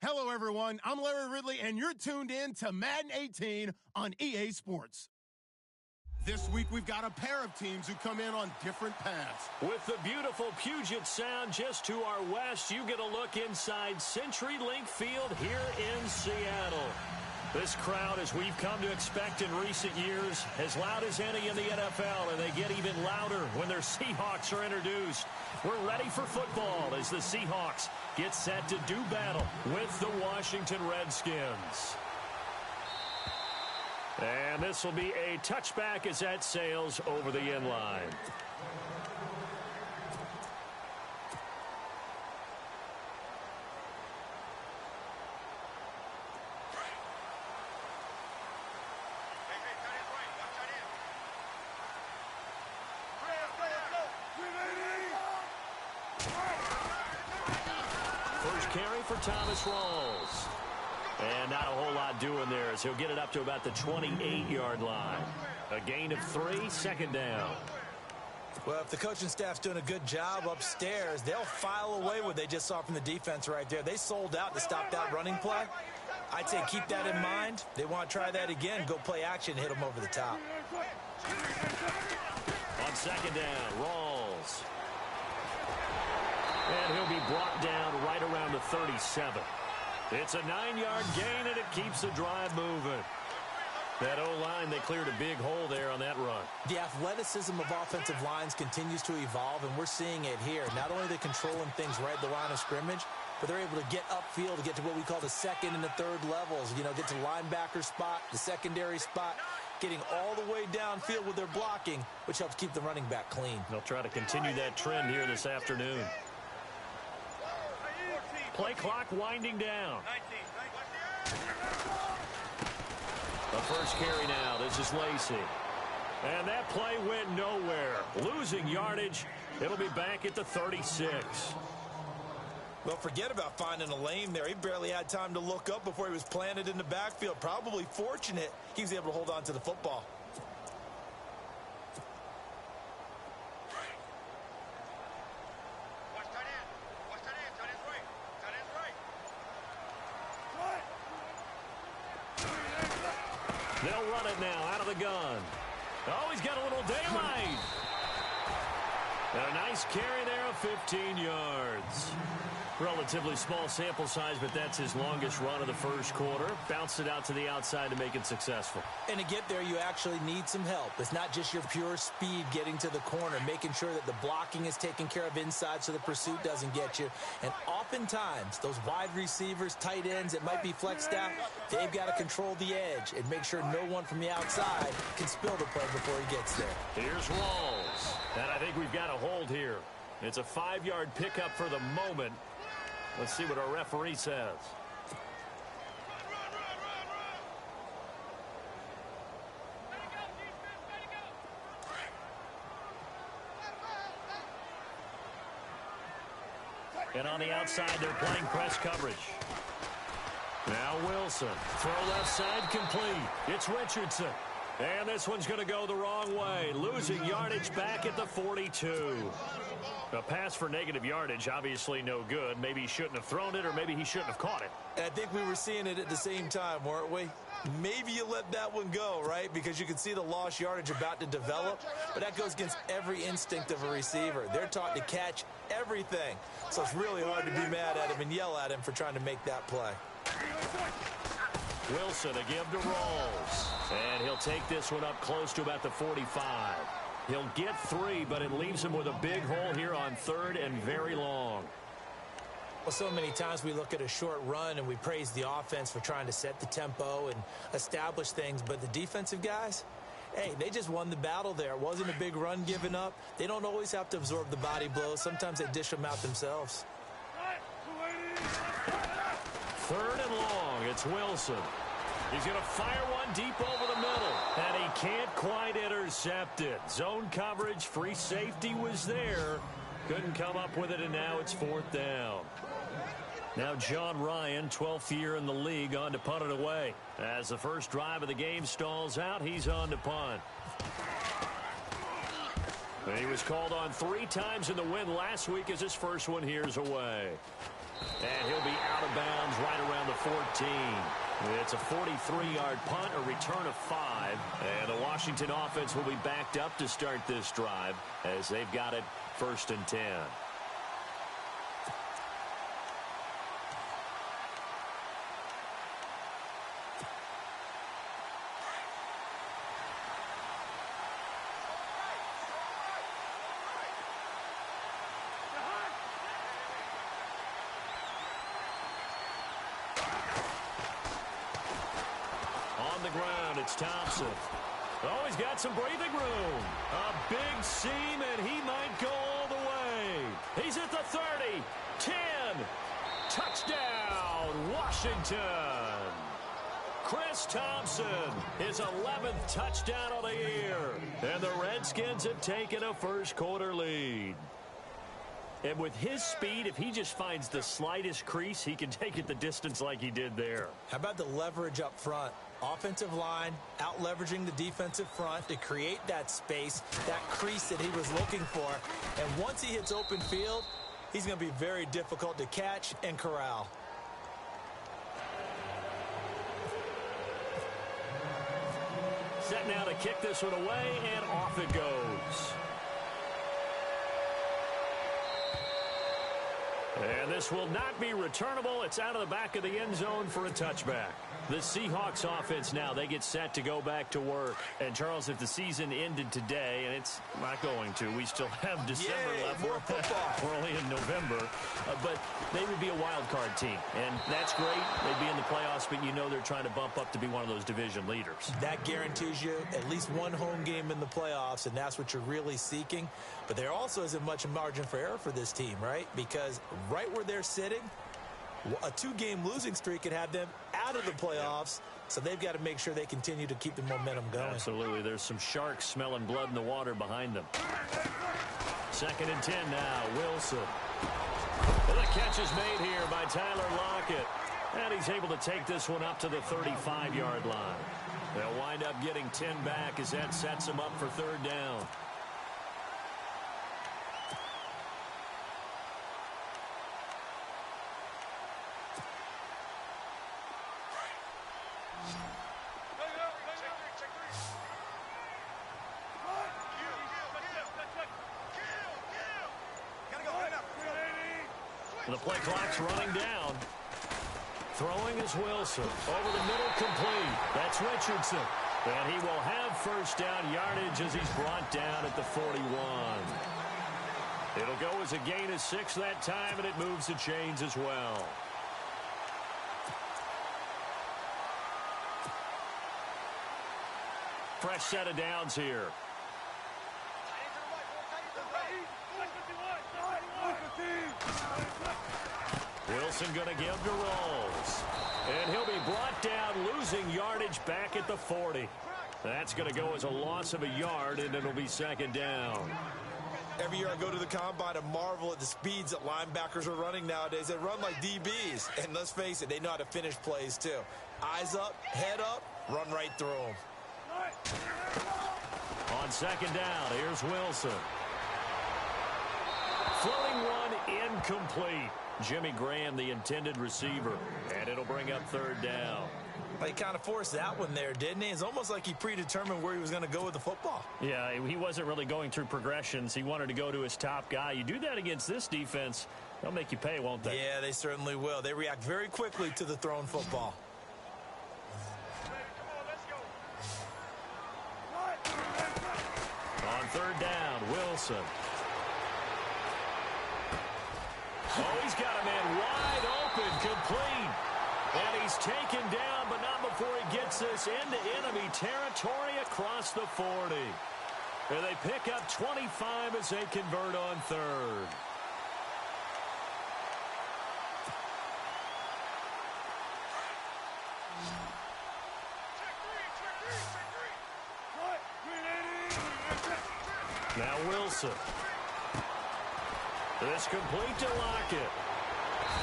Hello, everyone. I'm Larry Ridley, and you're tuned in to Madden 18 on EA Sports. This week, we've got a pair of teams who come in on different paths. With the beautiful Puget Sound just to our west, you get a look inside CenturyLink Field here in Seattle. This crowd, as we've come to expect in recent years, as loud as any in the NFL, and they get even louder when their Seahawks are introduced. We're ready for football as the Seahawks get set to do battle with the Washington Redskins. And this will be a touchback as that sails over the end line. First carry for Thomas Rawls. And not a whole lot doing there as he'll get it up to about the 28-yard line. A gain of 3, second down. Well, if the coaching staff's doing a good job upstairs, they'll file away what they just saw from the defense right there. They sold out to stop that running play. I'd say keep that in mind. They want to try that again, go play action, hit them over the top. On second down, Rawls. And he'll be brought down right around the 37. It's a 9-yard gain, and it keeps the drive moving. That O-line, they cleared a big hole there on that run. The athleticism of offensive lines continues to evolve, and we're seeing it here. Not only are they controlling things right at the line of scrimmage, but they're able to get upfield to get to what we call the second and the third levels. You know, get to the linebacker spot, the secondary spot, getting all the way downfield with their blocking, which helps keep the running back clean. They'll try to continue that trend here this afternoon. Play clock winding down. The first carry now. This is Lacey. And that play went nowhere. Losing yardage. It'll be back at the 36. Well, forget about finding a lane there. He barely had time to look up before he was planted in the backfield. Probably fortunate he was able to hold on to the football. They'll run it now out of the gun. Oh, he's got a little daylight. And a nice carry there of 15 yards. Relatively small sample size, but that's his longest run of the first quarter. Bounced it out to the outside to make it successful. And to get there, you actually need some help. It's not just your pure speed getting to the corner, making sure that the blocking is taken care of inside so the pursuit doesn't get you. And oftentimes, those wide receivers, tight ends that might be flexed out, they've got to control the edge and make sure no one from the outside can spill the play before he gets there. Here's Rawls. And I think we've got a hold here. It's a 5-yard pickup for the moment. Let's see what our referee says. And on the outside, they're playing press coverage. Now Wilson. Throw left side complete. It's Richardson. And this one's going to go the wrong way. Losing yardage back at the 42. A pass for negative yardage, obviously no good. Maybe he shouldn't have thrown it, or maybe he shouldn't have caught it. And I think we were seeing it at the same time, weren't we? Maybe you let that one go, right? Because you can see the lost yardage about to develop. But that goes against every instinct of a receiver. They're taught to catch everything. So it's really hard to be mad at him and yell at him for trying to make that play. Wilson, a give to Rawls. And he'll take this one up close to about the 45. He'll get 3, but it leaves him with a big hole here on 3rd and very long. Well, so many times we look at a short run and we praise the offense for trying to set the tempo and establish things, but the defensive guys, hey, they just won the battle there. It wasn't a big run given up. They don't always have to absorb the body blows. Sometimes they dish them out themselves. 3rd and long. It's Wilson. He's going to fire one deep over the middle, and he can't quite intercept it. Zone coverage, free safety was there. Couldn't come up with it, and now it's 4th down. Now John Ryan, 12th year in the league, on to punt it away. As the first drive of the game stalls out, he's on to punt. And he was called on 3 times in the win last week as his first one here's away. And he'll be out of bounds right around the 14. It's a 43-yard punt, a return of 5. And the Washington offense will be backed up to start this drive as they've got it 1st and 10. It's Thompson. Oh, he's got some breathing room. A big seam, and he might go all the way. He's at the 30, 10. Touchdown, Washington. Chris Thompson, his 11th touchdown of the year. And the Redskins have taken a first-quarter lead. And with his speed, if he just finds the slightest crease, he can take it the distance like he did there. How about the leverage up front? Offensive line out-leveraging the defensive front to create that space, that crease that he was looking for. And once he hits open field, he's going to be very difficult to catch and corral. Set now to kick this one away, and off it goes. And this will not be returnable. It's out of the back of the end zone for a touchback. The Seahawks offense now, they get set to go back to work. And, Charles, if the season ended today, and it's not going to, we still have December left. More football. We're only in November. But they would be a wild card team. And that's great. They'd be in the playoffs, but you know they're trying to bump up to be one of those division leaders. That guarantees you at least one home game in the playoffs, and that's what you're really seeking. But there also isn't much margin for error for this team, right? Because right where they're sitting, a 2-game losing streak could have them out of the playoffs, so they've got to make sure they continue to keep the momentum going. Absolutely. There's some sharks smelling blood in the water behind them. 2nd and 10 now. Wilson. And the catch is made here by Tyler Lockett. And he's able to take this one up to the 35-yard line. They'll wind up getting 10 back as that sets them up for 3rd down. The play clock's running down. Throwing is Wilson. Over the middle, complete. That's Richardson. And he will have 1st down yardage as he's brought down at the 41. It'll go as a gain of 6 that time, and it moves the chains as well. Fresh set of downs here. Wilson going to give to Rolls. And he'll be brought down, losing yardage back at the 40. That's going to go as a loss of a yard, and it'll be 2nd down. Every year I go to the combine and marvel at the speeds that linebackers are running nowadays. They run like DBs. And let's face it, they know how to finish plays too. Eyes up, head up, run right through them. On 2nd down, here's Wilson. Floating one, incomplete. Jimmy Graham, the intended receiver. And it'll bring up 3rd down. He kind of forced that one there, didn't he? It's almost like he predetermined where he was going to go with the football. Yeah, he wasn't really going through progressions. He wanted to go to his top guy. You do that against this defense, they'll make you pay, won't they? Yeah, they certainly will. They react very quickly to the thrown football. On 3rd down, Wilson. Oh, he's got a man wide open, complete. And he's taken down, but not before he gets this into enemy territory across the 40. And they pick up 25 as they convert on 3rd. Now Wilson. This complete to Lockett.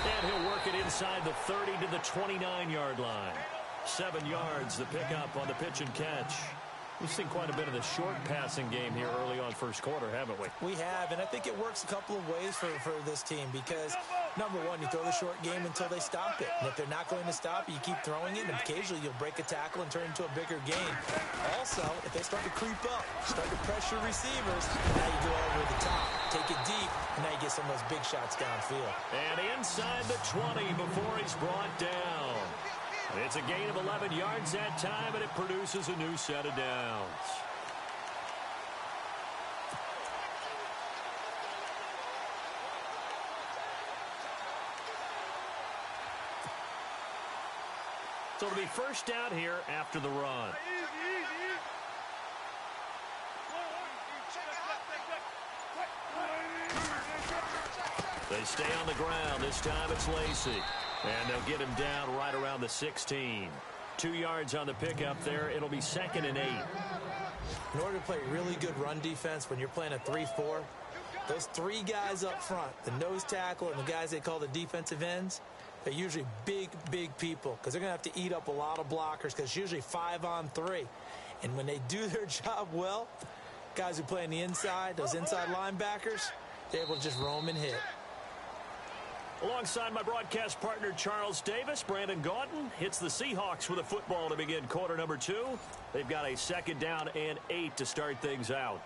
And he'll work it inside the 30 to the 29-yard line. 7 yards, the pickup on the pitch and catch. We've seen quite a bit of the short passing game here early on first quarter, haven't we? We have, and I think it works a couple of ways for this team because, number one, you throw the short game until they stop it. And if they're not going to stop it, you keep throwing it, and occasionally you'll break a tackle and turn it into a bigger game. Also, if they start to creep up, start to pressure receivers, now you go over the top, take it deep, and now you get some of those big shots downfield. And inside the 20 before he's brought down. It's a gain of 11 yards that time, and it produces a new set of downs. So it'll be first down here after the run. They stay on the ground. This time it's Lacey. And they'll get him down right around the 16. 2 yards on the pickup there. It'll be 2nd and 8. In order to play really good run defense when you're playing a 3-4, those three guys up front, the nose tackle and the guys they call the defensive ends, they're usually big, big people because they're going to have to eat up a lot of blockers because it's usually 5-on-3. And when they do their job well, guys who play on the inside, those inside linebackers, they're able to just roam and hit. Alongside my broadcast partner, Charles Davis, Brandon Gaunton hits the Seahawks with a football to begin quarter number 2. They've got a 2nd down and 8 to start things out.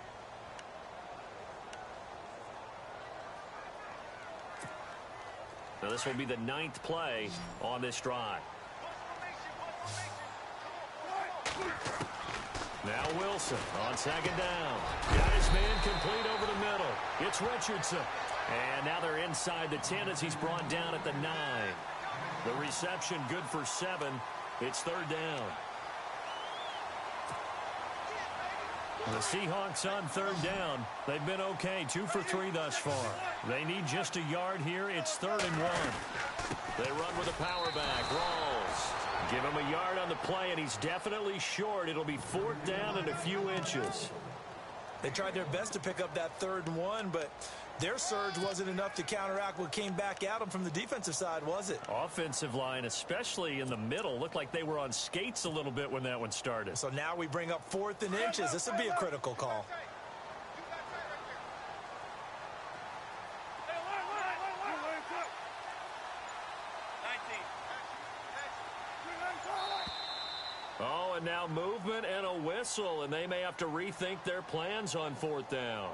Now this will be the 9th play on this drive. Now Wilson on 2nd down. Got his man complete over the middle. It's Richardson. And now they're inside the 10 as he's brought down at the 9. The reception good for 7. It's 3rd down. The Seahawks on 3rd down. They've been okay, 2 for 3 thus far. They need just a yard here. It's 3rd and 1. They run with a power back. Rawls. Give him a yard on the play, and he's definitely short. It'll be 4th down and a few inches. They tried their best to pick up that 3rd and 1, but their surge wasn't enough to counteract what came back at them from the defensive side, was it? Offensive line, especially in the middle, looked like they were on skates a little bit when that one started. So now we bring up 4th and inches. This would be a critical call. Oh, and now movement and a whistle, and they may have to rethink their plans on 4th down.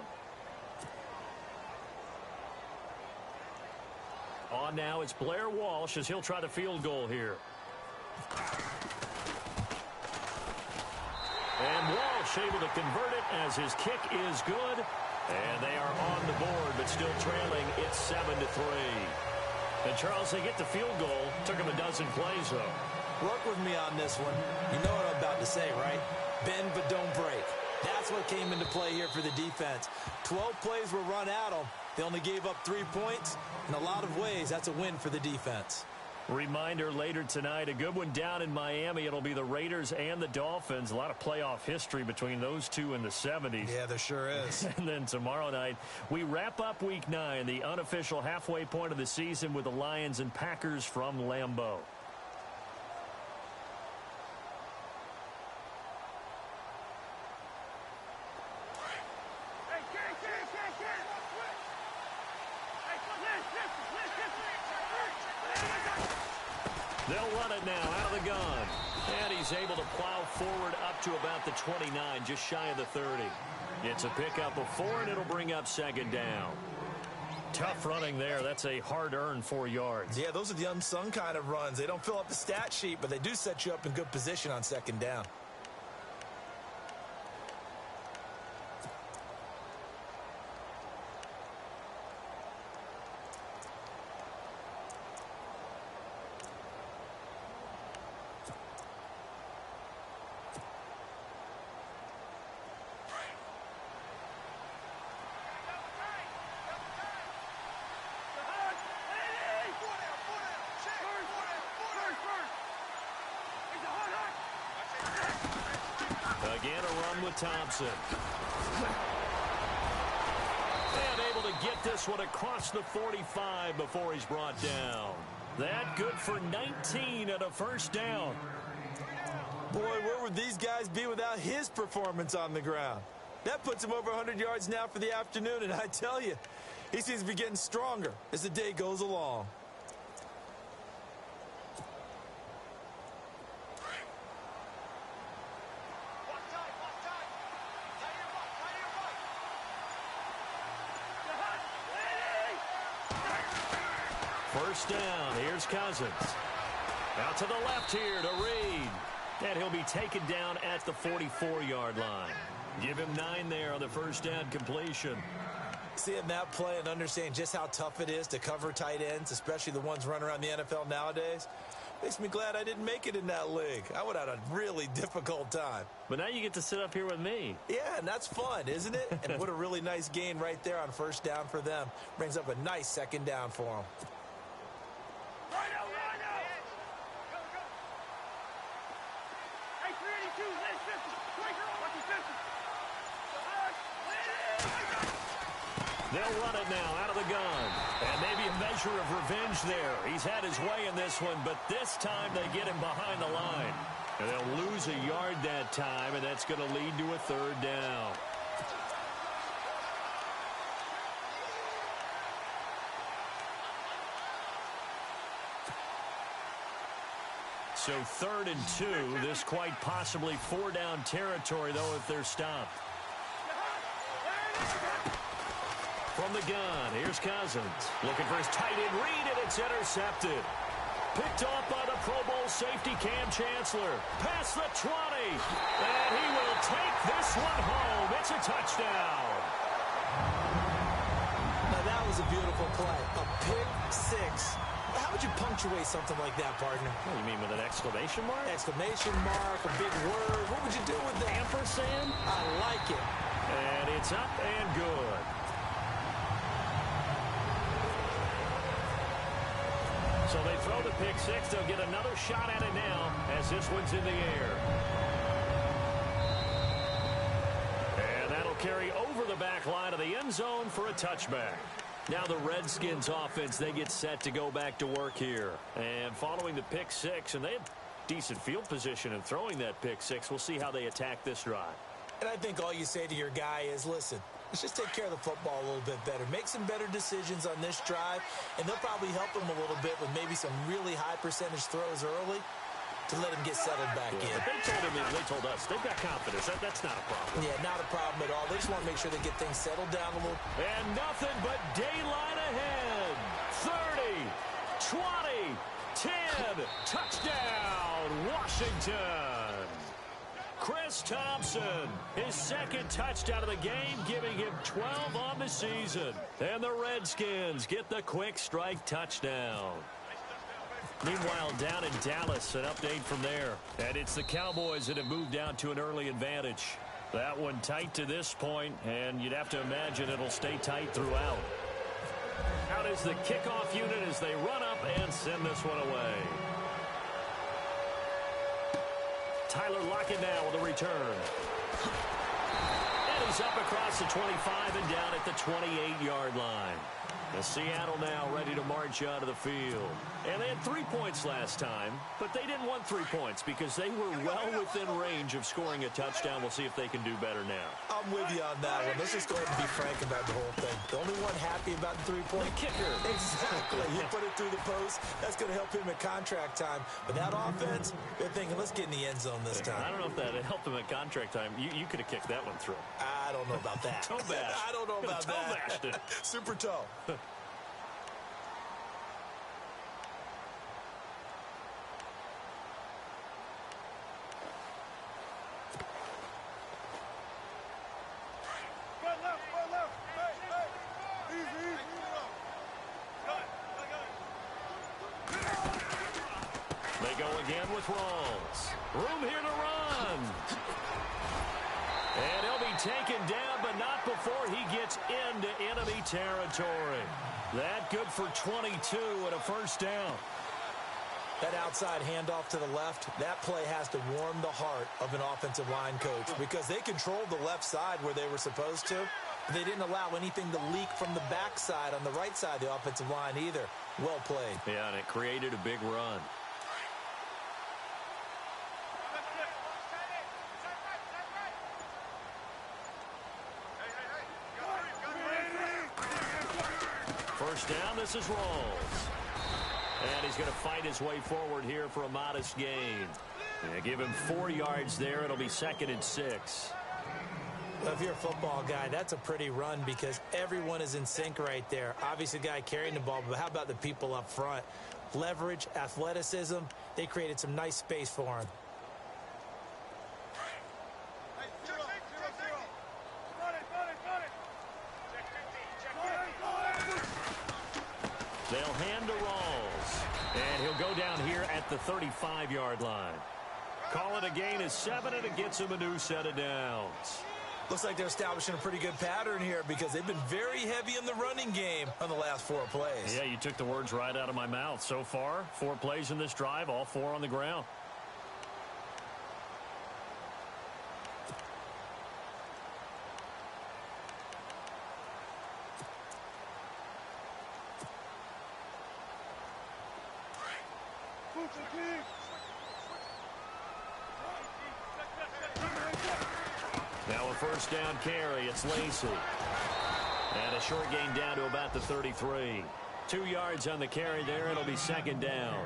On now, it's Blair Walsh as he'll try the field goal here. And Walsh able to convert it as his kick is good. And they are on the board, but still trailing. It's 7-3. And, Charles, they get the field goal. Took him a dozen plays, though. Work with me on this one. You know what I'm about to say, right? Bend but don't break. That's what came into play here for the defense. 12 plays were run at them. They only gave up 3 points. In a lot of ways, that's a win for the defense. Reminder later tonight, a good one down in Miami. It'll be the Raiders and the Dolphins. A lot of playoff history between those two in the 70s. Yeah, there sure is. And then tomorrow night, we wrap up Week 9, the unofficial halfway point of the season with the Lions and Packers from Lambeau. They'll run it now out of the gun. And he's able to plow forward up to about the 29, just shy of the 30. It's a pickup of 4, and it'll bring up 2nd down. Tough running there. That's a hard-earned 4 yards. Yeah, those are the unsung kind of runs. They don't fill up the stat sheet, but they do set you up in good position on 2nd down. Again, a run with Thompson. And able to get this one across the 45 before he's brought down. That good for 19 and a 1st down. Boy, where were would these guys be without his performance on the ground? That puts him over 100 yards now for the afternoon, and I tell you, he seems to be getting stronger as the day goes along. First down, here's Cousins. Out to the left here to Reed. And he'll be taken down at the 44-yard line. Give him 9 there on the first down completion. Seeing that play and understanding just how tough it is to cover tight ends, especially the ones running around the NFL nowadays, makes me glad I didn't make it in that league. I would have had a really difficult time. But now you get to sit up here with me. Yeah, and that's fun, isn't it? And what a really nice gain right there on first down for them. Brings up a nice second down for them. They'll run it now out of the gun. And maybe a measure of revenge there. He's had his way in this one, but this time they get him behind the line. And they'll lose a yard that time, and that's going to lead to a third down. So 3rd and 2. This quite possibly 4-down territory, though, if they're stopped. From the gun, here's Cousins. Looking for his tight end Reed, and it's intercepted. Picked off by the Pro Bowl safety Cam Chancellor. Past the 20. And he will take this one home. It's a touchdown. Now that was a beautiful play. A pick six. How would you punctuate something like that, partner? What do you mean, with an exclamation mark? Exclamation mark, a big word. What would you do with that? Ampersand? I like it. And it's up and good. So they throw the pick six. They'll get another shot at it now as this one's in the air. And that'll carry over the back line of the end zone for a touchback. Now the Redskins offense, they get set to go back to work here. And following the pick six, and they have decent field position in throwing that pick six. We'll see how they attack this drive. And I think all you say to your guy is, listen, let's just take care of the football a little bit better. Make some better decisions on this drive, and they'll probably help him a little bit with maybe some really high percentage throws early to let him get settled back in. But they told us, they've got confidence. That's not a problem. Yeah, not a problem at all. They just want to make sure they get things settled down a little. And nothing but daylight ahead. 30, 20, 10, touchdown, Washington. Chris Thompson, his second touchdown of the game, giving him 12 on the season. And the Redskins get the quick strike touchdown. Meanwhile, down in Dallas, an update from there. And it's the Cowboys that have moved down to an early advantage. That one tight to this point, and you'd have to imagine it'll stay tight throughout. Out is the kickoff unit as they run up and send this one away. Tyler Lockett now with a return. And he's up across the 25 and down at the 28-yard line. The Seattle now ready to march out of the field. And they had 3 points last time, but they didn't want 3 points because they were well within range of scoring a touchdown. We'll see if they can do better now. I'm with you on that one. Let's just go ahead and be frank about the whole thing. The only one happy about the 3-point kicker. Exactly. You put it through the post. That's going to help him at contract time. But that offense, they're thinking, let's get in the end zone this time. I don't know if that helped him at contract time. You could have kicked that one through. I don't know about that. Toe bash. I don't know about toe that. Bashed it. Super toe. They go again with Rawls. Room here to run. And he'll be taken down, but not before he gets into enemy territory. That good for 22 and a first down. That outside handoff to the left, that play has to warm the heart of an offensive line coach because they controlled the left side where they were supposed to. They didn't allow anything to leak from the backside on the right side of the offensive line either. Well played. Yeah, and it created a big run. first down. This is Rawls. And he's going to fight his way forward here for a modest gain. Yeah, give him 4 yards there. It'll be 2nd and 6. Well, if you're a football guy, that's a pretty run because everyone is in sync right there. Obviously, the guy carrying the ball, but how about the people up front? Leverage, athleticism, they created some nice space for him. They'll hand to Rawls. And he'll go down here at the 35-yard line. Call it a gain of 7, and it gets him a new set of downs. Looks like they're establishing a pretty good pattern here because they've been very heavy in the running game on the last 4 plays. Yeah, you took the words right out of my mouth. So far, 4 plays in this drive, all 4 on the ground. Now a first down carry. It's Lacey. And a short gain down to about the 33. 2 yards on the carry there. It'll be 2nd down.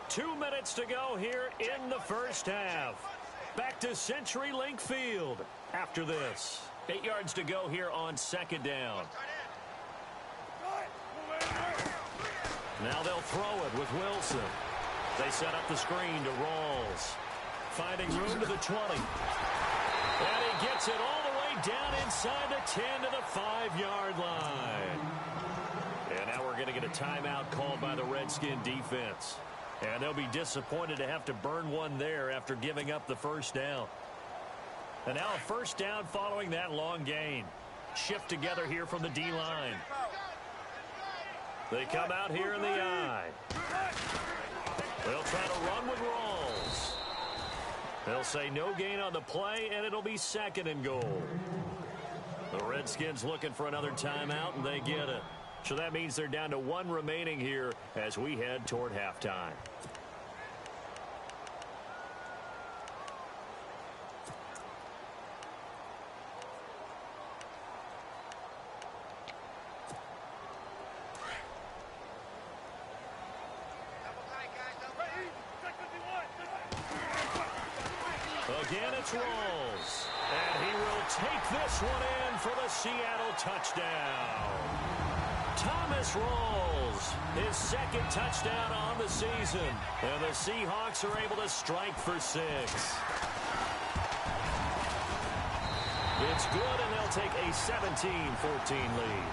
Two minutes to go here in the first half. Back to CenturyLink Field after this. 8 yards to go here on 2nd down. Now they'll throw it with Wilson. They set up the screen to Rawls. Finding room to the 20. And he gets it all the way down inside the 10 to the 5-yard line. And now we're going to get a timeout called by the Redskin defense. And they'll be disappointed to have to burn one there after giving up the first down. And now a first down following that long gain. Shift together here from the D-line. They come out here in the I. They'll try to run with Rawls. They'll say no gain on the play, and it'll be 2nd and goal. The Redskins looking for another timeout, and they get it. So that means they're down to 1 remaining here as we head toward halftime. Again, it's Rawls. And he will take this one in for the Seattle touchdown. Thomas Rawls, his 2nd touchdown on the season. And the Seahawks are able to strike for 6. It's good, and they'll take a 17-14 lead.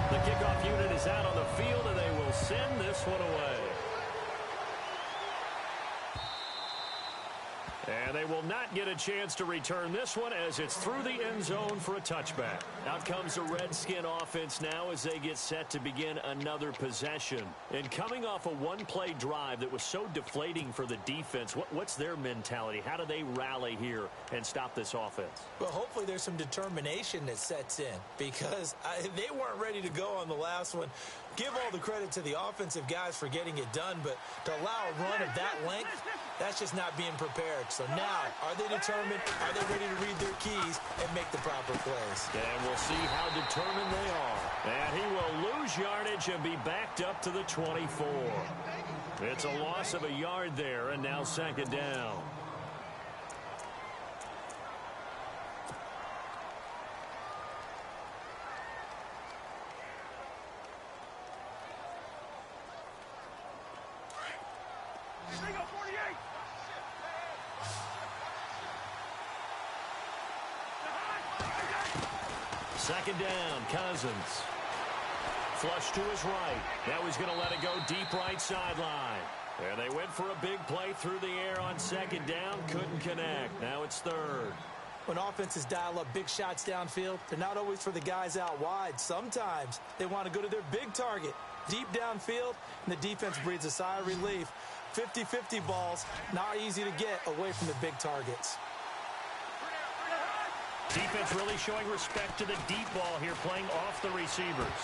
The kickoff unit is out on the field, and they will send this one away. And they will not get a chance to return this one as it's through the end zone for a touchback. Out comes the Redskin offense now as they get set to begin another possession. And coming off a one-play drive that was so deflating for the defense, what's their mentality? How do they rally here and stop this offense? Well, hopefully there's some determination that sets in because they weren't ready to go on the last one. Give all the credit to the offensive guys for getting it done, but to allow a run of that length, that's just not being prepared. So now, are they determined? Are they ready to read their keys and make the proper plays? And we'll see how determined they are. And he will lose yardage and be backed up to the 24. It's a loss of a yard there, and now 2nd down. Second down, Cousins. Flush to his right. Now he's going to let it go deep right sideline. And they went for a big play through the air on 2nd down. Couldn't connect. Now it's 3rd. When offenses dial up big shots downfield, they're not always for the guys out wide. Sometimes they want to go to their big target, deep downfield, and the defense breathes a sigh of relief. 50-50 balls, not easy to get away from the big targets. Defense really showing respect to the deep ball here, playing off the receivers.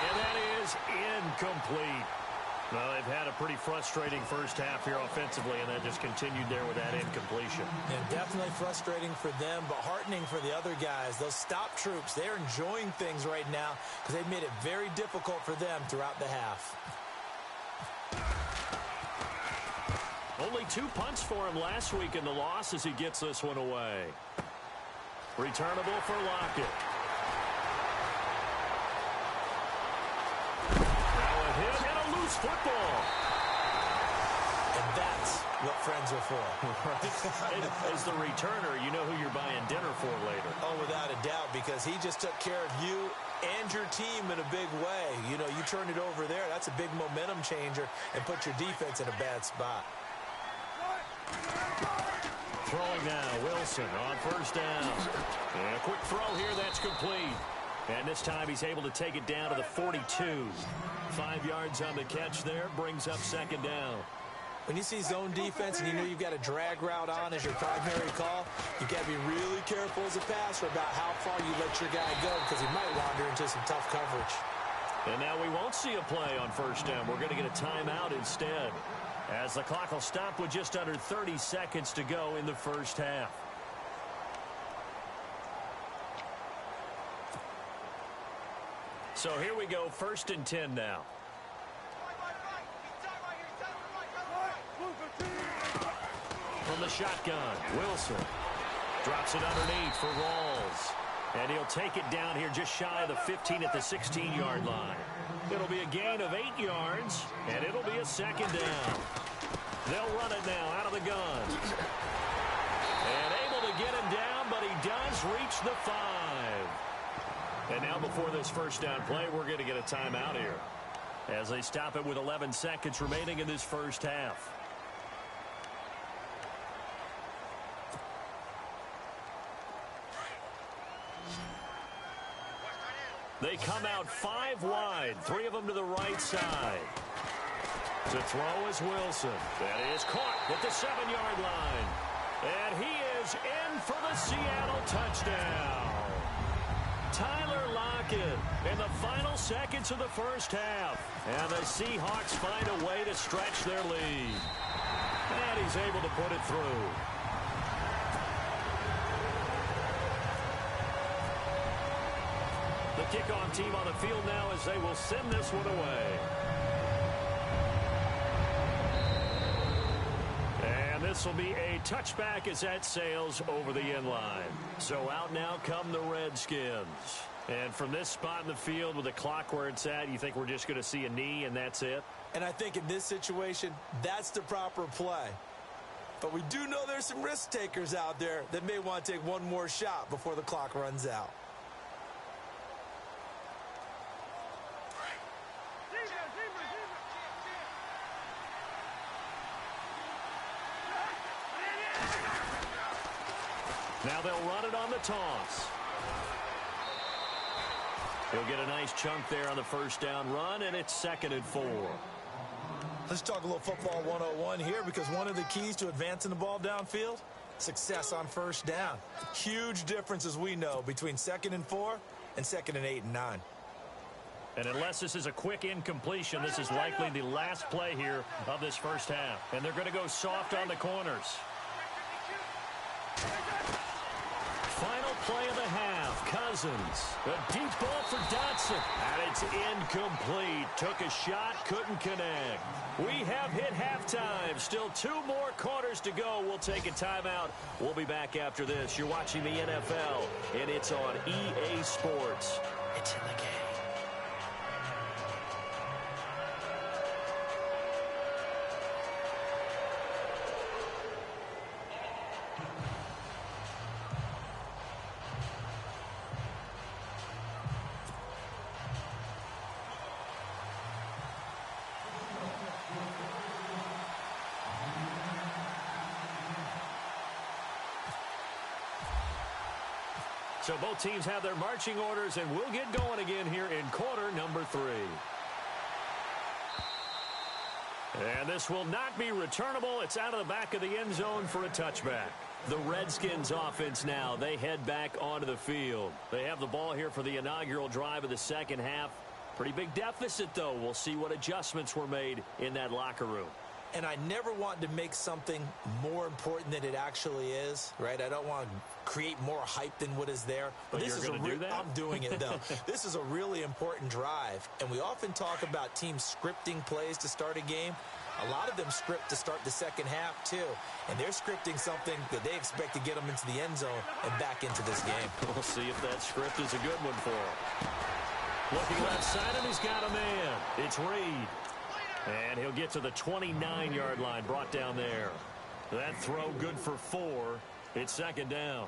And that is incomplete. Well, they've had a pretty frustrating first half here offensively, and that just continued there with that incompletion. And definitely frustrating for them, but heartening for the other guys. Those stop troops, they're enjoying things right now because they've made it very difficult for them throughout the half. Only 2 punts for him last week in the loss as he gets this one away. Returnable for Lockett. Now a hit and a loose football. And that's what friends are for. Right? As the returner, you know who you're buying dinner for later. Oh, without a doubt, because he just took care of you and your team in a big way. You know, you turn it over there, that's a big momentum changer and put your defense in a bad spot. Throwing now, Wilson on first down. And a quick throw here, that's complete. And this time he's able to take it down to the 42. 5 yards on the catch there, brings up second down. When you see zone defense and you know you've got a drag route on as your primary call, you've got to be really careful as a passer about how far you let your guy go because he might wander into some tough coverage. And now we won't see a play on first down. We're going to get a timeout instead, as the clock will stop with just under 30 seconds to go in the first half. So here we go, 1st and 10 now. From the shotgun, Wilson drops it underneath for Rawls. And he'll take it down here just shy of the 15 at the 16-yard line. It'll be a gain of 8 yards, and it'll be a second down. They'll run it now out of the gun. And able to get him down, but he does reach the 5. And now before this first down play, we're going to get a timeout here, as they stop it with 11 seconds remaining in this first half. They come out 5 wide, 3 of them to the right side. To throw is Wilson. That is caught at the 7-yard line. And he is in for the Seattle touchdown. Tyler Lockett in the final seconds of the first half. And the Seahawks find a way to stretch their lead. And he's able to put it through. The kickoff team on the field now as they will send this one away. And this will be a touchback as that sails over the end line. So out now come the Redskins. And from this spot in the field with the clock where it's at, you think we're just going to see a knee and that's it? And I think in this situation, that's the proper play. But we do know there's some risk takers out there that may want to take one more shot before the clock runs out. Now they'll run it on the toss. He'll get a nice chunk there on the first down run, and it's 2nd and 4. Let's talk a little football 101 here, because one of the keys to advancing the ball downfield, success on first down. Huge difference, as we know, between 2nd and 4 and 2nd and 8 and 9. And unless this is a quick incompletion, this is likely the last play here of this first half. And they're going to go soft on the corners. Final play of the half. Cousins. A deep ball for Dotson. And it's incomplete. Took a shot, couldn't connect. We have hit halftime. Still 2 more quarters to go. We'll take a timeout. We'll be back after this. You're watching the NFL, and it's on EA Sports. It's in the game. So both teams have their marching orders, and we'll get going again here in quarter number 3. And this will not be returnable. It's out of the back of the end zone for a touchback. The Redskins offense now, they head back onto the field. They have the ball here for the inaugural drive of the second half. Pretty big deficit, though. We'll see what adjustments were made in that locker room. And I never want to make something more important than it actually is, right? I don't want to create more hype than what is there. But this is do that? I'm doing it, though. This is a really important drive. And we often talk about teams scripting plays to start a game. A lot of them script to start the second half, too. And they're scripting something that they expect to get them into the end zone and back into this game. We'll see if that script is a good one for him. Looking left side, and he's got a man. It's Reed. And he'll get to the 29-yard line, brought down there. That throw good for 4. It's second down.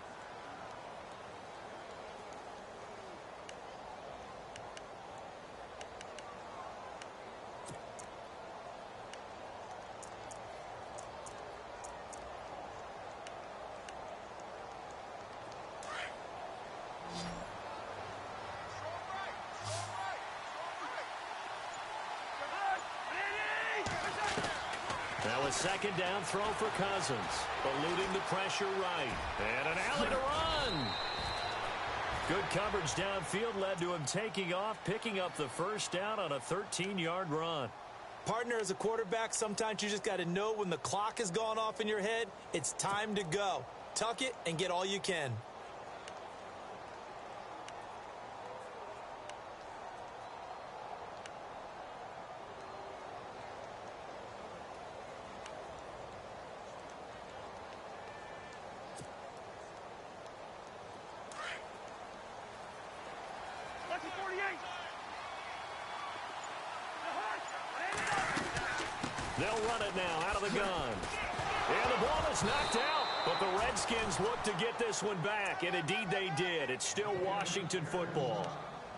Now a second down throw for Cousins. Eluding the pressure right. And an alley to run. Good coverage downfield led to him taking off, picking up the first down on a 13-yard run. Partner, as a quarterback, sometimes you just got to know when the clock has gone off in your head, it's time to go. Tuck it and get all you can. They'll run it now out of the gun. And the ball is knocked out. But the Redskins look to get this one back. And indeed they did. It's still Washington football.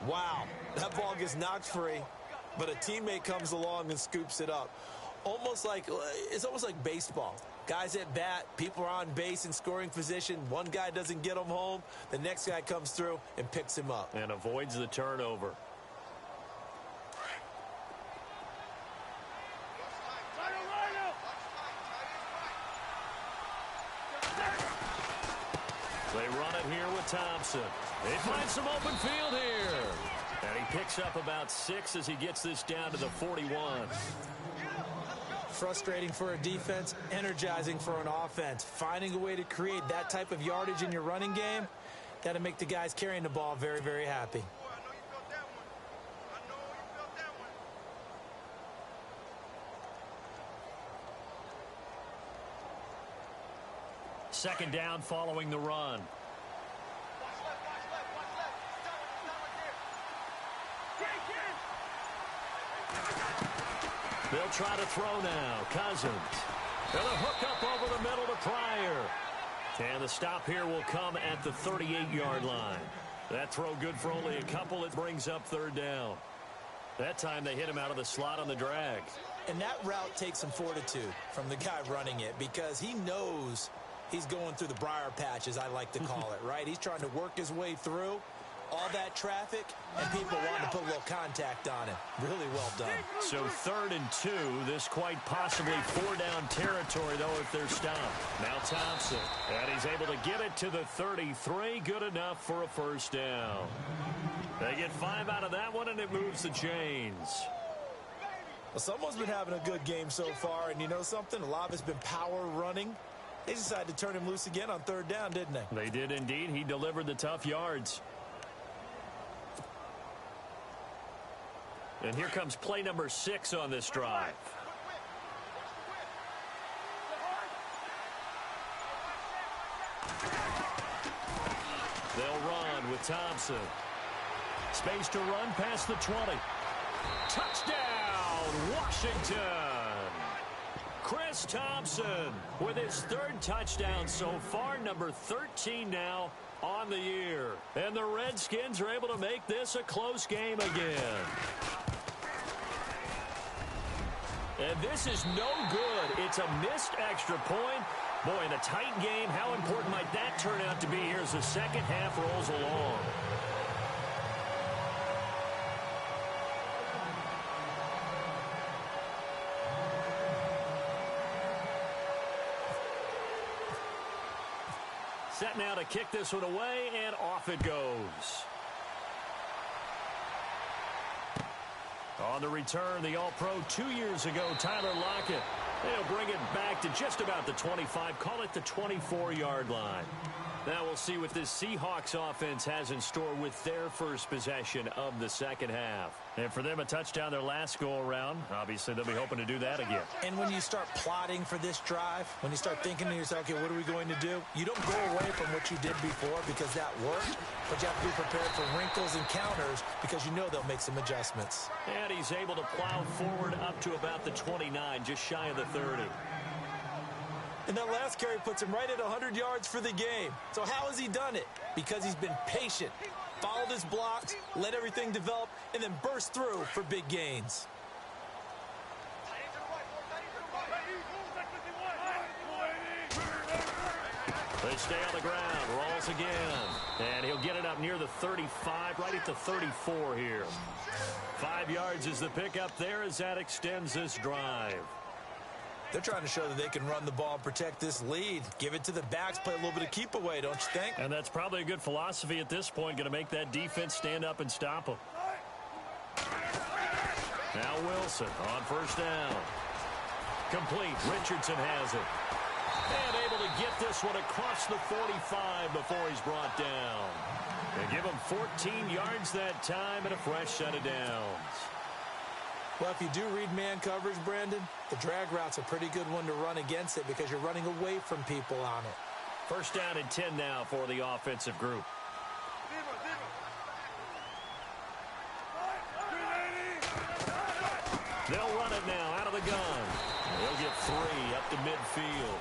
Wow. That ball gets knocked free. But a teammate comes along and scoops it up. It's almost like baseball. Guys at bat, people are on base in scoring position. One guy doesn't get him home. The next guy comes through and picks him up. And avoids the turnover. They run it here with Thompson. They find some open field here. And he picks up about 6 as he gets this down to the 41. Frustrating for a defense, energizing for an offense. Finding a way to create that type of yardage in your running game, that'll make the guys carrying the ball very, very happy. Second down following the run. They'll try to throw now. Cousins. And a hook up over the middle to Pryor. And the stop here will come at the 38-yard line. That throw good for only a couple. It brings up third down. That time they hit him out of the slot on the drag. And that route takes some fortitude from the guy running it because he knows he's going through the briar patch, as I like to call it, right? He's trying to work his way through all that traffic, and people want to put a little contact on it. Really well done. So 3rd and 2. This quite possibly 4-down territory, though, if they're stopped. Now Thompson. And he's able to get it to the 33. Good enough for a first down. They get 5 out of that one, and it moves the chains. Well, someone's been having a good game so far, and you know something? A lot of it's been power running. They decided to turn him loose again on 3rd down, didn't they? They did indeed. He delivered the tough yards. And here comes play number 6 on this drive. They'll run with Thompson. Space to run past the 20. Touchdown, Washington! Chris Thompson with his 3rd touchdown so far, number 13 now on the year. And the Redskins are able to make this a close game again. And this is no good. It's a missed extra point. Boy, in a tight game, how important might expect that turnout to be here as the second half rolls along. Set now to kick this one away, and off it goes. On the return, the All-Pro 2 years ago, Tyler Lockett. They'll bring it back to just about the 25, call it the 24-yard line. Now we'll see what this Seahawks offense has in store with their first possession of the second half. And for them, a touchdown their last go-around. Obviously, they'll be hoping to do that again. And when you start plotting for this drive, when you start thinking to yourself, okay, what are we going to do? You don't go away from what you did before because that worked, but you have to be prepared for wrinkles and counters because you know they'll make some adjustments. And he's able to plow forward up to about the 29, just shy of the 30. And that last carry puts him right at 100 yards for the game. So how has he done it? Because he's been patient, followed his blocks, let everything develop, and then burst through for big gains. They stay on the ground, rolls again, and he'll get it up near the 35, right at the 34 here. 5 yards is the pickup there as that extends this drive. They're trying to show that they can run the ball and protect this lead. Give it to the backs, play a little bit of keep away, don't you think? And that's probably a good philosophy at this point, going to make that defense stand up and stop them. Now Wilson on first down. Complete. Richardson has it. And able to get this one across the 45 before he's brought down. They give him 14 yards that time and a fresh set of downs. Well, if you do read man coverage, Brandon, the drag route's a pretty good one to run against it because you're running away from people on it. First down and 10 now for the offensive group. They'll run it now out of the gun. They'll get 3 up to midfield.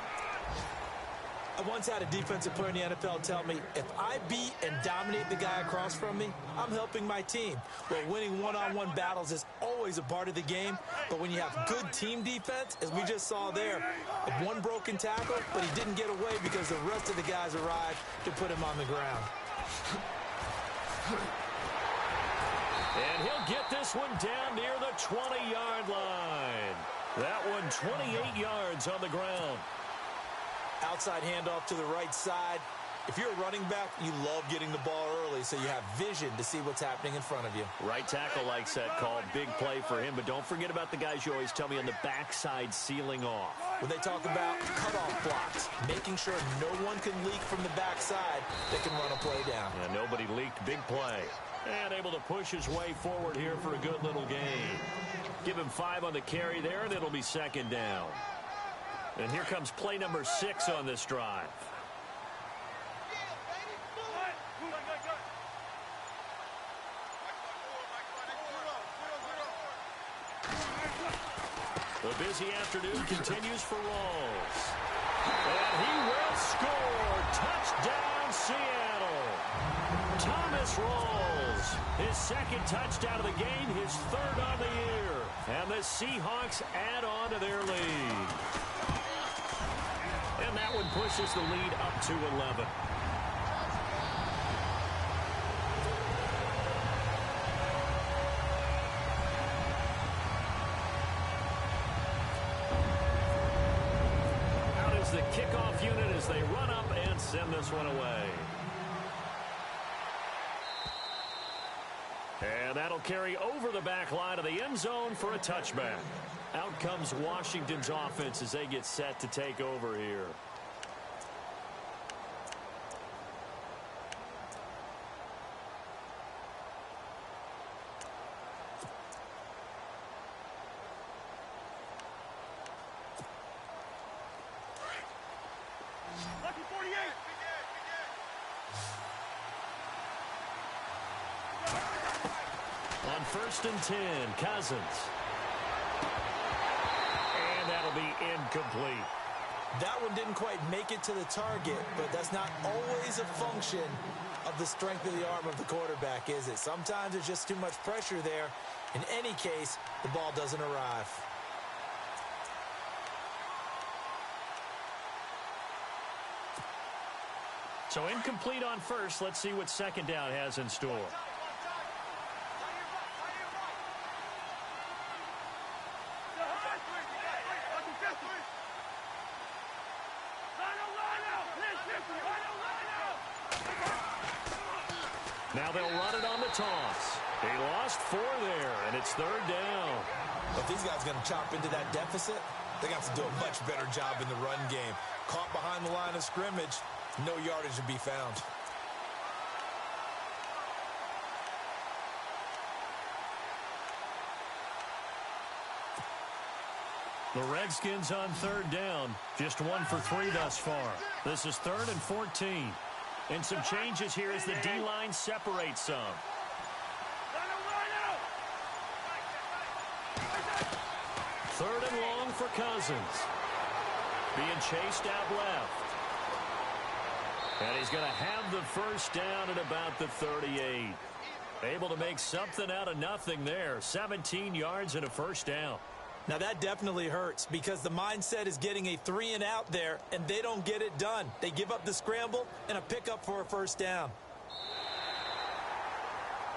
I once had a defensive player in the NFL tell me, if I beat and dominate the guy across from me, I'm helping my team. Well, winning one-on-one battles is always a part of the game, but when you have good team defense, as we just saw there, one broken tackle, but he didn't get away because the rest of the guys arrived to put him on the ground. And he'll get this one down near the 20-yard line. That one 28 yards on the ground. Outside handoff to the right side. If you're a running back, you love getting the ball early so you have vision to see what's happening in front of you. Right tackle likes that call. Big play for him, but don't forget about the guys you always tell me on the backside sealing off. When they talk about cutoff blocks, making sure no one can leak from the backside that can run a play down. And nobody leaked. Big play. And able to push his way forward here for a good little gain. Give him 5 on the carry there, and it'll be second down. And here comes play number 6 on this drive. The busy afternoon continues for Rawls. And he will score. Touchdown, Seattle. Thomas Rawls, his second touchdown of the game, his 3rd on the year. And the Seahawks add on to their lead. And that one pushes the lead up to 11. Out is the kickoff unit as they run up and send this one away. And that'll carry over the back line of the end zone for a touchback. Out comes Washington's offense as they get set to take over here. On 1st and 10, Cousins. And that'll be incomplete. That one didn't quite make it to the target, but that's not always a function of the strength of the arm of the quarterback, is it? Sometimes there's just too much pressure there. In any case, the ball doesn't arrive. So incomplete on first. Let's see what second down has in store. Now they'll run it on the toss. They lost 4 there, and it's third down. If these guys are going to chop into that deficit, they got to do a much better job in the run game. Caught behind the line of scrimmage, no yardage to be found. The Redskins on third down, just 1 for 3 thus far. This is 3rd and 14. And some changes here as the D-line separates some. Third and long for Cousins. Being chased out left. And he's going to have the first down at about the 38. Able to make something out of nothing there. 17 yards and a first down. Now that definitely hurts because the mindset is getting a 3 and out there, and they don't get it done. They give up the scramble and a pickup for a first down.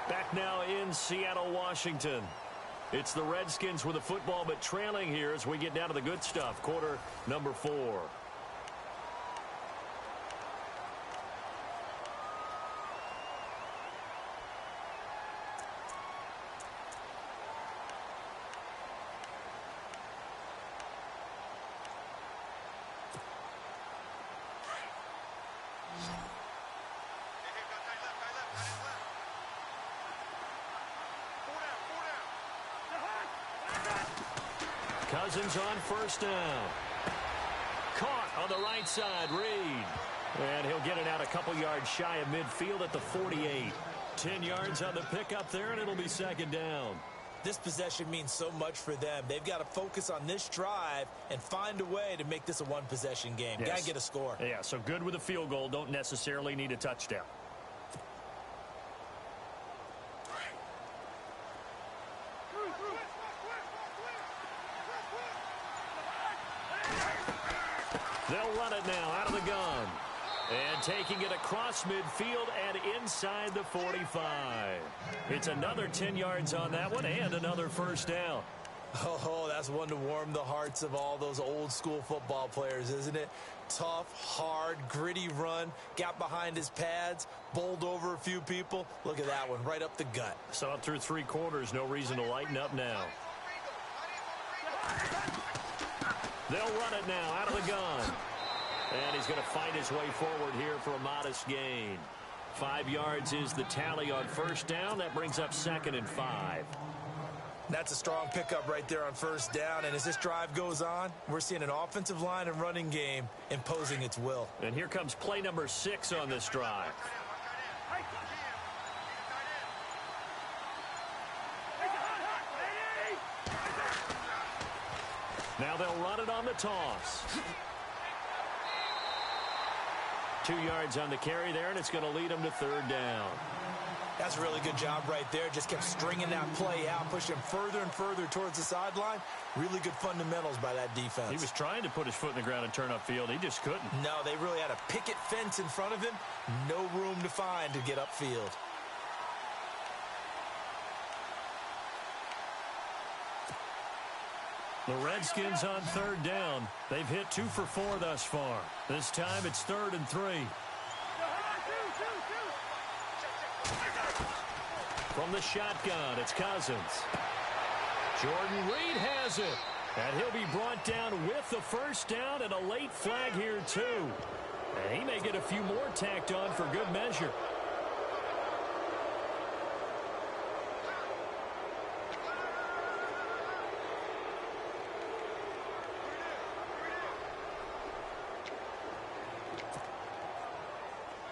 Back now in Seattle, Washington. It's the Redskins with the football, but trailing here as we get down to the good stuff. Quarter number 4. Cousins on first down. Caught on the right side, Reed. And he'll get it out a couple yards shy of midfield at the 48. 10 yards on the pickup there, and it'll be second down. This possession means so much for them. They've got to focus on this drive and find a way to make this a one-possession game. Yes. Got to get a score. Yeah, so good with a field goal. Don't necessarily need a touchdown. They'll run it now out of the gun. And taking it across midfield and inside the 45. It's another 10 yards on that one and another first down. Oh, that's one to warm the hearts of all those old school football players, isn't it? Tough, hard, gritty run. Got behind his pads, bowled over a few people. Look at that one, right up the gut. Saw it through 3 quarters. No reason to lighten up now. They'll run it now out of the gun. And he's going to fight his way forward here for a modest gain. 5 yards is the tally on first down. That brings up 2nd and 5. That's a strong pickup right there on first down. And as this drive goes on, we're seeing an offensive line and running game imposing its will. And here comes play number 6 on this drive. Now they'll run it on the toss. 2 yards on the carry there, and it's going to lead them to third down. That's a really good job right there. Just kept stringing that play out, pushing him further and further towards the sideline. Really good fundamentals by that defense. He was trying to put his foot in the ground and turn upfield. He just couldn't. No, they really had a picket fence in front of him. No room to find to get upfield. The Redskins on third down. They've hit 2 for 4 thus far. This time it's 3rd and 3. From the shotgun, it's Cousins. Jordan Reed has it. And he'll be brought down with the first down and a late flag here too. And he may get a few more tacked on for good measure.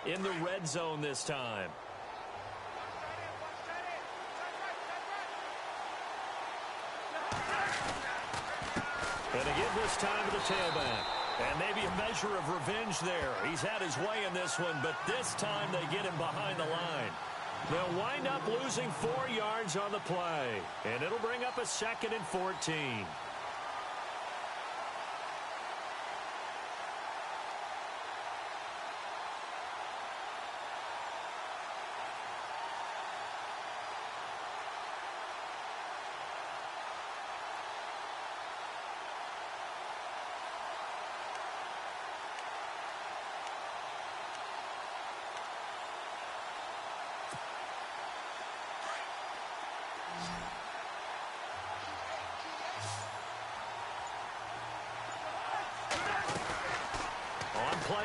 In the red zone this time. And again this time to the tailback. And maybe a measure of revenge there. He's had his way in this one, but this time they get him behind the line. They'll wind up losing 4 yards on the play. And it'll bring up a 2nd and 14.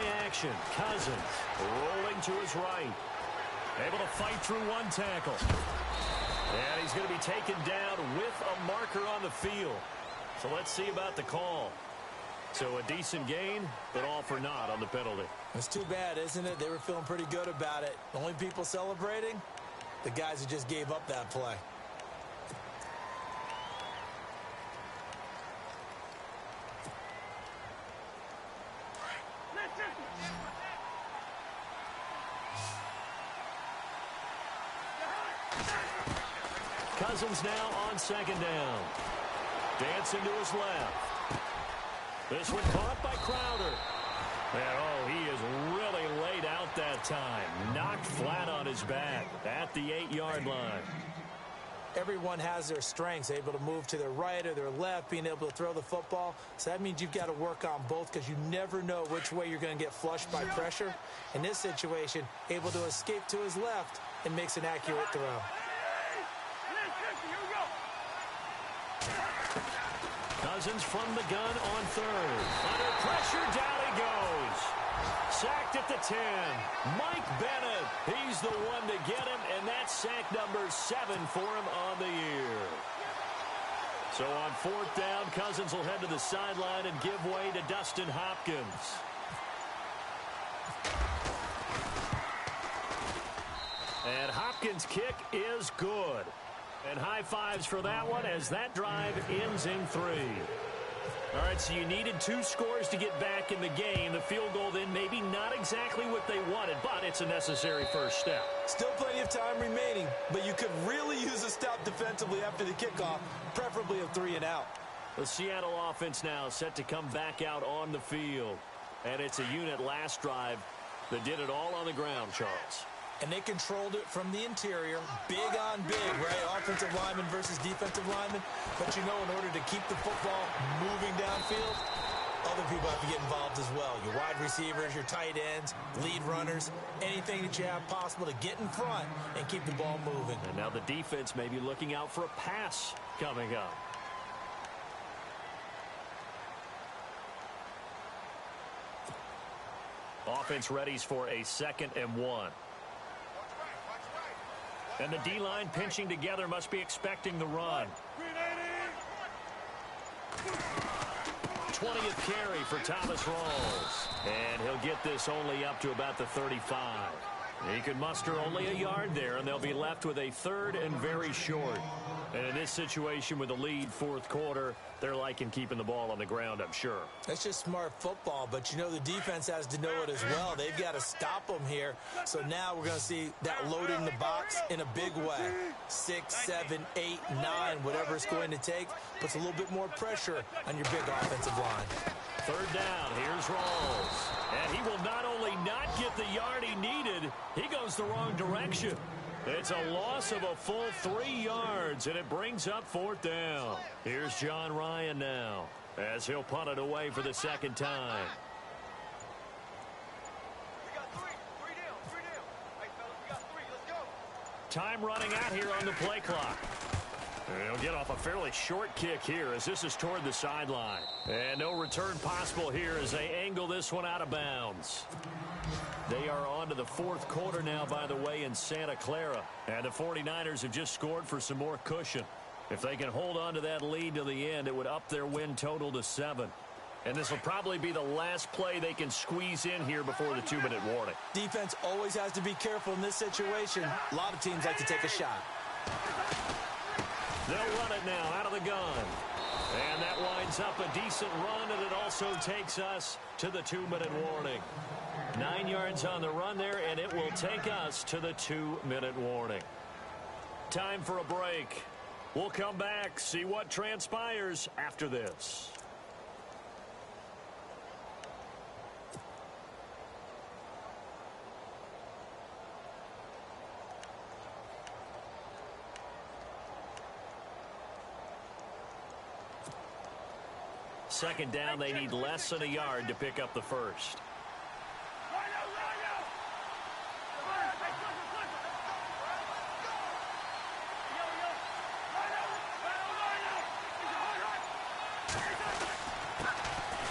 play action. Cousins rolling to his right. Able to fight through one tackle. And he's going to be taken down with a marker on the field. So let's see about the call. So a decent gain, but all for naught on the penalty. It's too bad, isn't it? They were feeling pretty good about it. The only people celebrating, the guys who just gave up that play. Cousins now on second down. Dancing to his left. This one caught by Crowder. And, oh, he is really laid out that time. Knocked flat on his back at the 8-yard line. Everyone has their strengths, able to move to their right or their left, being able to throw the football. So that means you've got to work on both because you never know which way you're going to get flushed by pressure. In this situation, able to escape to his left and makes an accurate throw. Cousins from the gun on third. Under pressure, down he goes. Sacked at the 10. Mike Bennett, he's the one to get him, and that's sack number 7 for him on the year. So on fourth down, Cousins will head to the sideline and give way to Dustin Hopkins. And Hopkins' kick is good. And high fives for that one as that drive ends in 3. All right, so you needed 2 scores to get back in the game. The field goal then maybe not exactly what they wanted, but it's a necessary first step. Still plenty of time remaining, but you could really use a stop defensively after the kickoff, preferably a 3 and out. The Seattle offense now set to come back out on the field. And it's a unit last drive that did it all on the ground, Charles. And they controlled it from the interior, big on big, right? Offensive lineman versus defensive lineman. But you know, in order to keep the football moving downfield, other people have to get involved as well. Your wide receivers, your tight ends, lead runners, anything that you have possible to get in front and keep the ball moving. And now the defense may be looking out for a pass coming up. Offense readies for a 2nd and 1. And the D-line pinching together must be expecting the run. 20th carry for Thomas Rawls. And he'll get this only up to about the 35. He could muster only a yard there, and they'll be left with a 3rd and very short. And in this situation with the lead 4th quarter, they're liking keeping the ball on the ground, I'm sure. That's just smart football, but you know the defense has to know it as well. They've got to stop them here. So now we're going to see that loading the box in a big way. 6, 7, 8, 9, whatever it's going to take, puts a little bit more pressure on your big offensive line. 3rd down, here's Rawls. And he will not only not get the yard he needed, he goes the wrong direction. It's a loss of a full 3 yards, and it brings up 4th down. Here's John Ryan now, as he'll punt it away for the 2nd time. We got 3 down. Hey, fellas, we got 3. Let's go. Time running out here on the play clock. And he'll get off a fairly short kick here as this is toward the sideline. And no return possible here as they angle this one out of bounds. They are on to the 4th quarter now, by the way, in Santa Clara. And the 49ers have just scored for some more cushion. If they can hold on to that lead to the end, it would up their win total to 7. And this will probably be the last play they can squeeze in here before the 2-minute warning. Defense always has to be careful in this situation. A lot of teams like to take a shot. They'll run it now out of the gun. And that winds up a decent run, and it also takes us to the 2-minute warning. 9 yards on the run there, and it will take us to the 2-minute warning. Time for a break. We'll come back, see what transpires after this. Second down, they need less than a yard to pick up the first.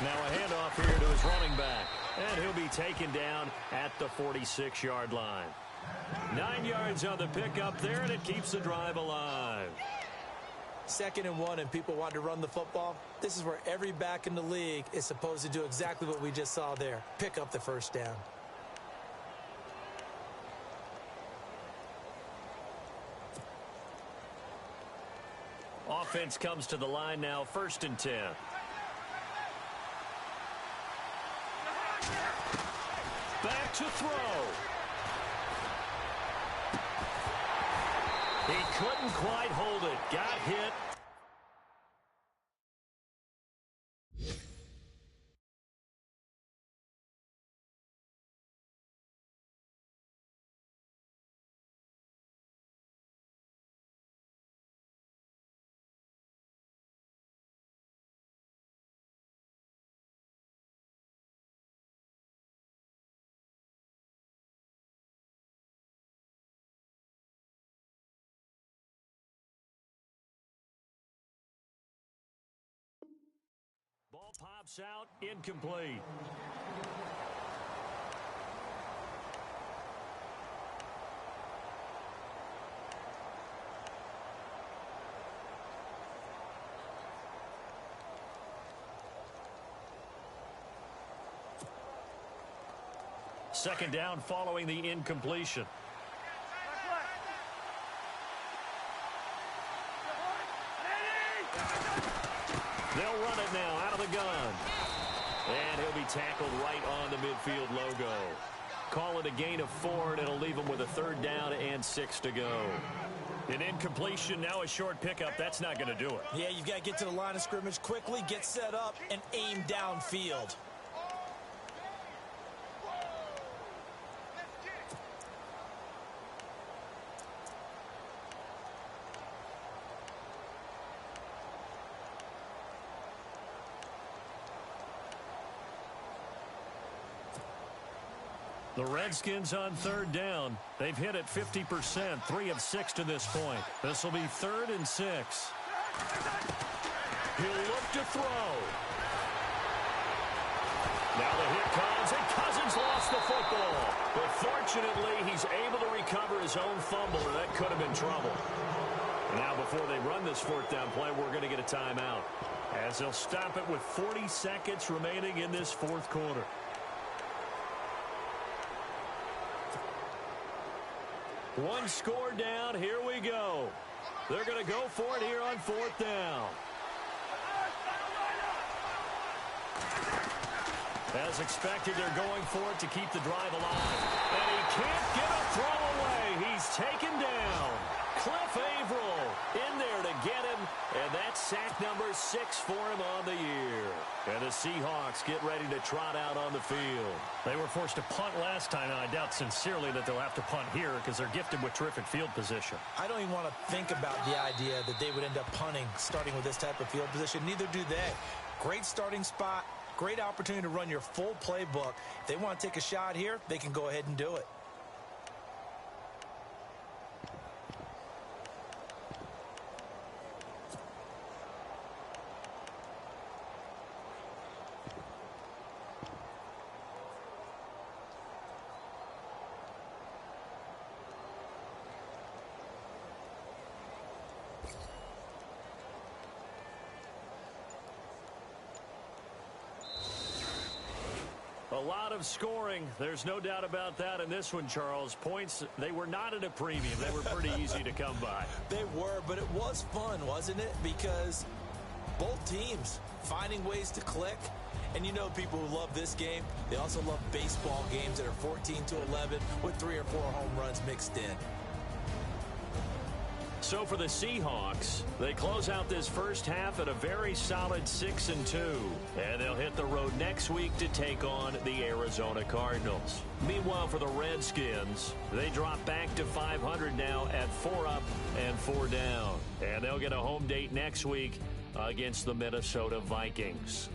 Now a handoff here to his running back. And he'll be taken down at the 46-yard line. 9 yards on the pickup there, and it keeps the drive alive. 2nd and 1, and people want to run the football. This is where every back in the league is supposed to do exactly what we just saw there. Pick up the first down. Offense comes to the line now, 1st and 10. Back to throw. He couldn't quite hold it. Got hit. Ball pops out, incomplete. Second down following the incompletion. They'll run it now out of the gun. And he'll be tackled right on the midfield logo. Call it a gain of 4, and it'll leave him with a 3rd down and 6 to go. An incompletion, now a short pickup. That's not going to do it. Yeah, you've got to get to the line of scrimmage quickly, get set up, and aim downfield. The Redskins on 3rd down. They've hit it 50%, 3 of 6 to this point. This will be 3rd and 6. He'll look to throw. Now the hit comes, and Cousins lost the football. But fortunately, he's able to recover his own fumble, and that could have been trouble. Now before they run this 4th down play, we're going to get a timeout, as they'll stop it with 40 seconds remaining in this 4th quarter. One score down. Here we go. They're going to go for it here on 4th down. As expected, they're going for it to keep the drive alive. And he can't get a throw away. He's taken down. Cliff Averill in there to get him. And that's sack number 6 for him on the year. And the Seahawks get ready to trot out on the field. They were forced to punt last time, and I doubt sincerely that they'll have to punt here because they're gifted with terrific field position. I don't even want to think about the idea that they would end up punting starting with this type of field position. Neither do they. Great starting spot, great opportunity to run your full playbook. If they want to take a shot here, they can go ahead and do it. A lot of scoring. There's no doubt about that in this one, Charles. Points, they were not at a premium. They were pretty easy to come by. They were, but it was fun, wasn't it? Because both teams finding ways to click. And you know people who love this game, they also love baseball games that are 14-11 with 3 or 4 home runs mixed in. So for the Seahawks, they close out this first half at a very solid 6-2. And they'll hit the road next week to take on the Arizona Cardinals. Meanwhile, for the Redskins, they drop back to 500 now at 4 up and 4 down. And they'll get a home date next week against the Minnesota Vikings.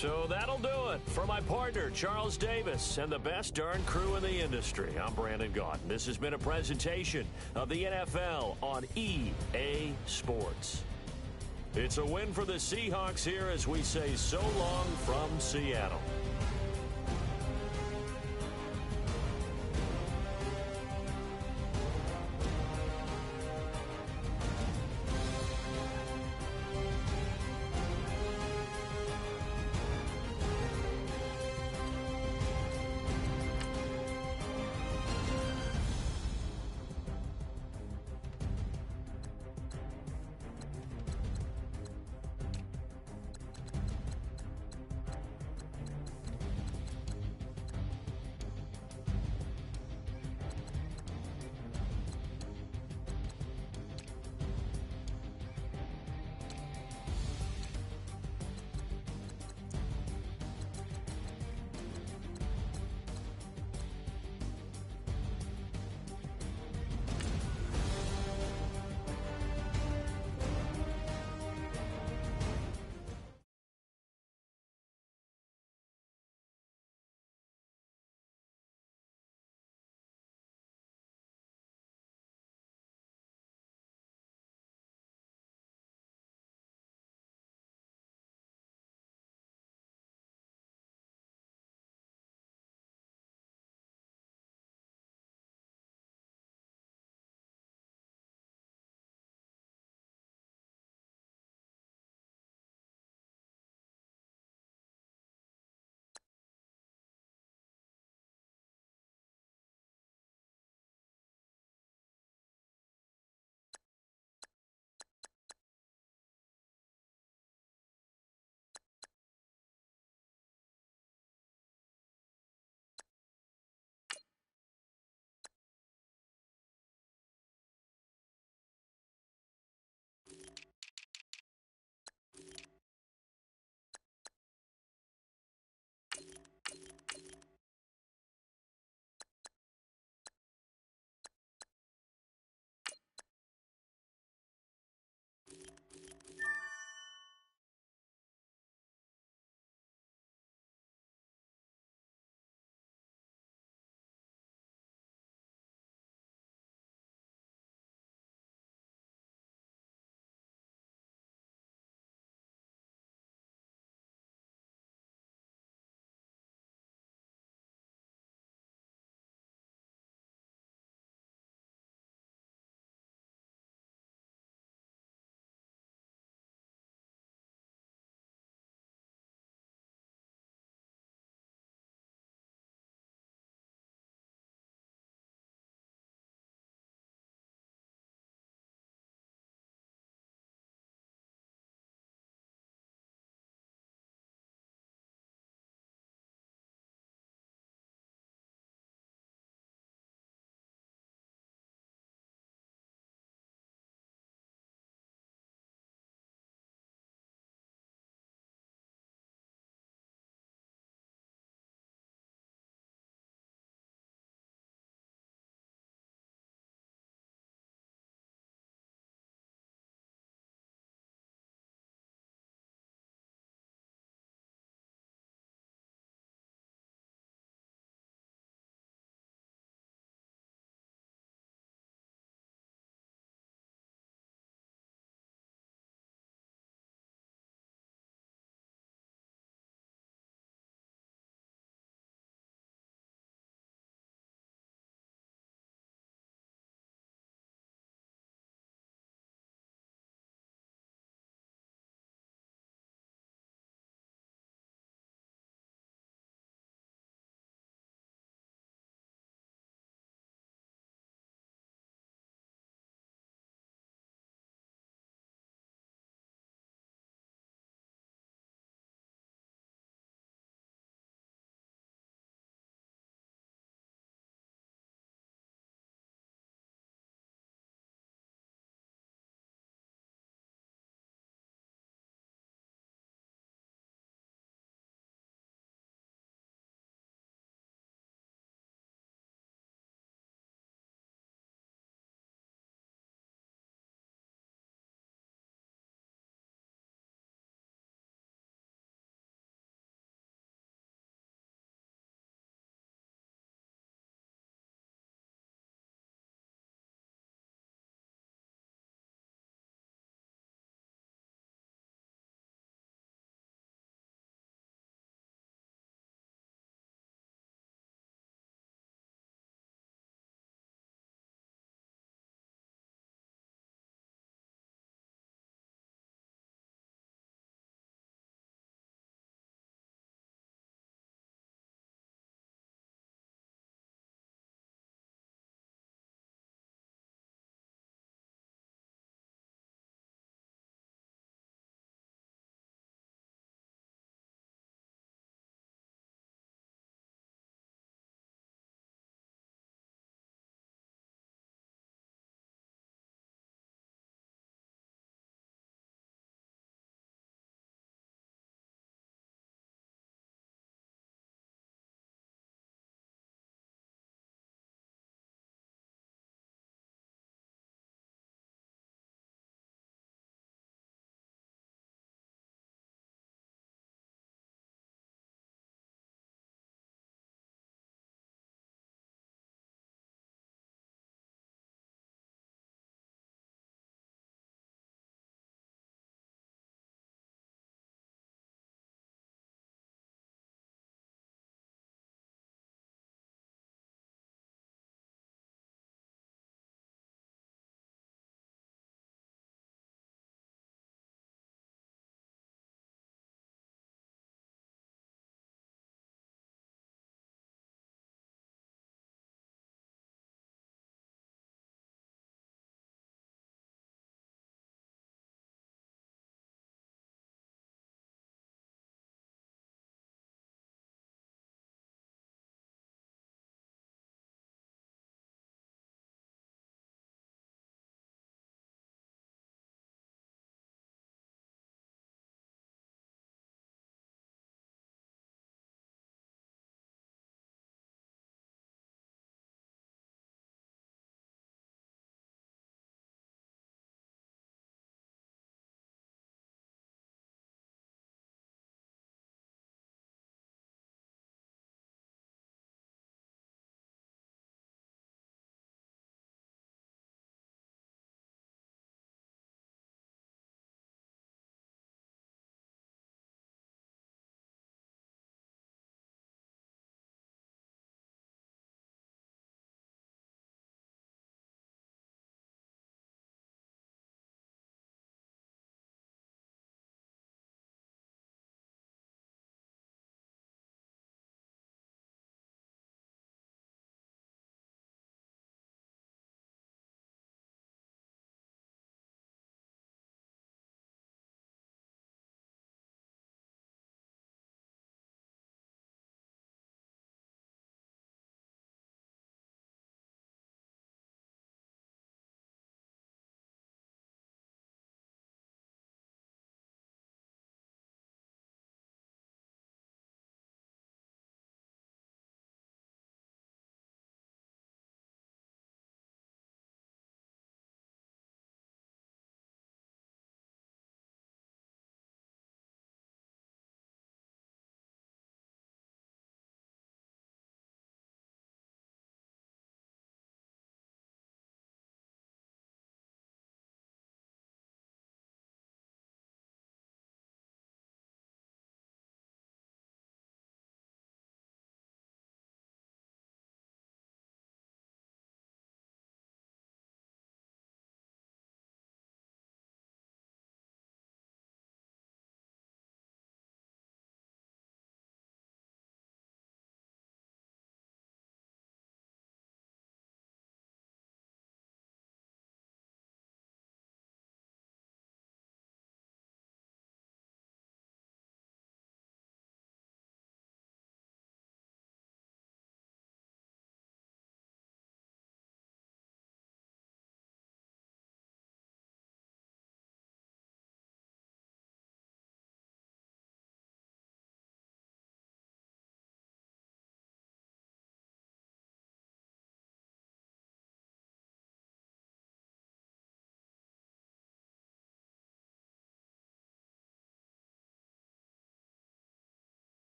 So that'll do it. For my partner, Charles Davis, and the best darn crew in the industry, I'm Brandon Gaudin. This has been a presentation of the NFL on EA Sports. It's a win for the Seahawks here as we say so long from Seattle.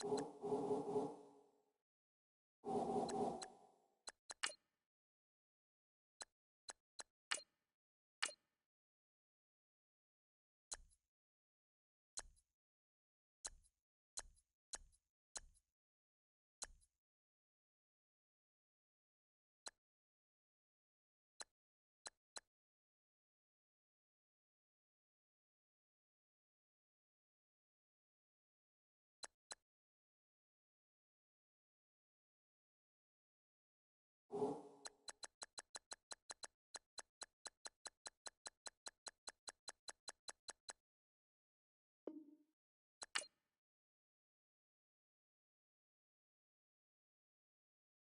you.